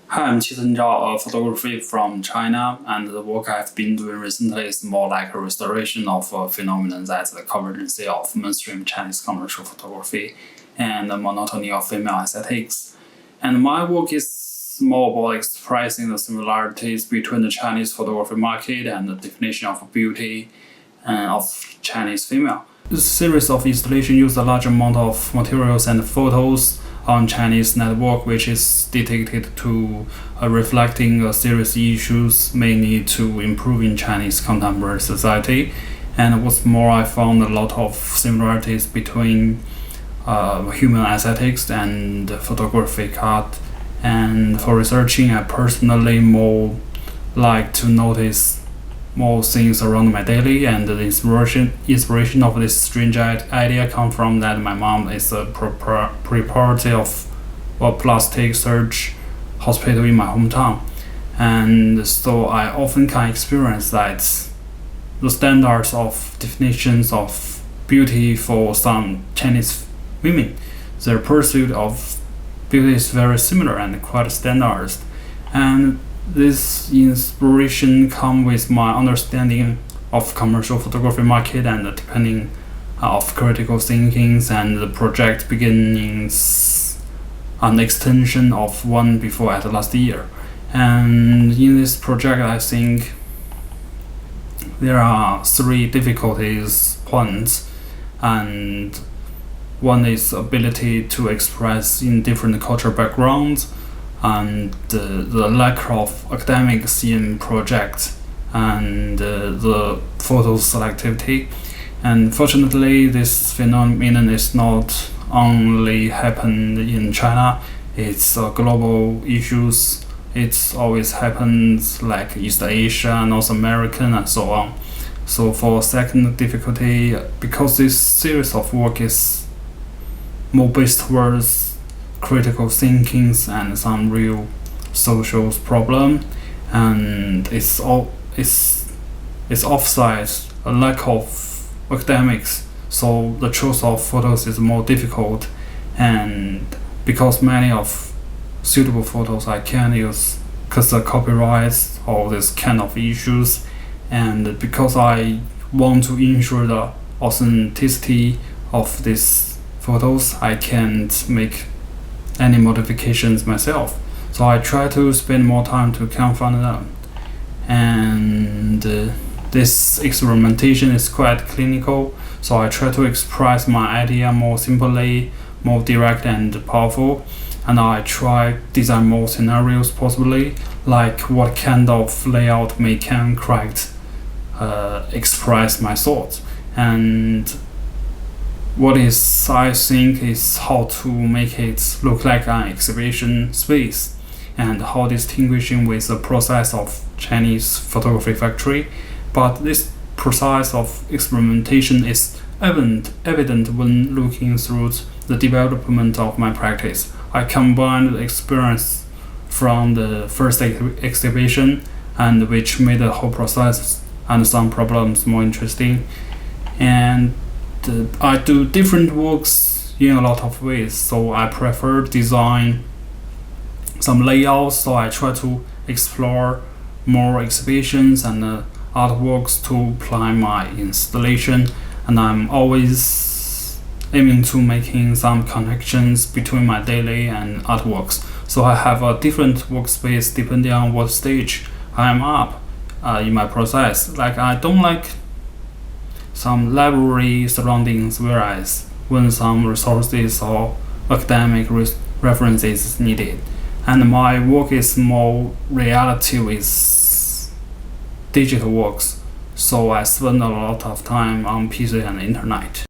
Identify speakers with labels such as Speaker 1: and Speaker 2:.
Speaker 1: Hi, I'm QisenZhao, a photography from China, and the work I've been doing recently is more like a restoration of a phenomenon that's the convergence of mainstream Chinese commercial photography and the monotony of female aesthetics. And my work is more about expressing the similarities between the Chinese photography market and the definition of beauty of Chinese female. This series of installations use a large amount of materials and photos on Chinese network, which is dedicated to reflecting a serious issues may need to improve in Chinese contemporary society. And what's more, I found a lot of similarities between human aesthetics and photographic art. And for researching, I personally more like to notice more things around my daily, and the inspiration of this strange idea come from that my mom is a proprietor of a plastic surgery hospital in my hometown, and so I often can experience that the standards of definitions of beauty for some Chinese women, their pursuit of beauty is very similar and quite standardized, and this inspiration comes with my understanding of commercial photography market and depending of critical thinkings and the project beginnings an extension of one before at last year. And in this project, I think there are three difficulties points, and one is ability to express in different cultural backgrounds, and the lack of academics in project, and the photo selectivity. And fortunately, this phenomenon is not only happened in China, it's a global issues. It's always happens like East Asia, North American, and so on. So for second difficulty, because this series of work is more based towards critical thinkings and some real social problem, and it's offside a lack of academics, so the choice of photos is more difficult. And because many of suitable photos I can't use because the copyrights or this kind of issues, and because I want to ensure the authenticity of these photos, I can't make any modifications myself, so I try to spend more time to confront them. And this experimentation is quite clinical, so I try to express my idea more simply, more direct and powerful, and I try design more scenarios possibly, like what kind of layout may can correct express my thoughts, and what is I think is how to make it look like an exhibition space, and how distinguishing with the process of Chinese photography factory. But this process of experimentation is evident when looking through the development of my practice. I combined the experience from the first exhibition, and which made the whole process and some problems more interesting. And I do different works in a lot of ways, so I prefer design some layouts, so I try to explore more exhibitions and artworks to plan my installation, and I'm always aiming to making some connections between my daily and artworks, so I have a different workspace depending on what stage I am up in my process. Like I don't like some library surroundings, whereas when some resources or academic references is needed. And my work is more reality with digital works, so I spend a lot of time on PC and internet.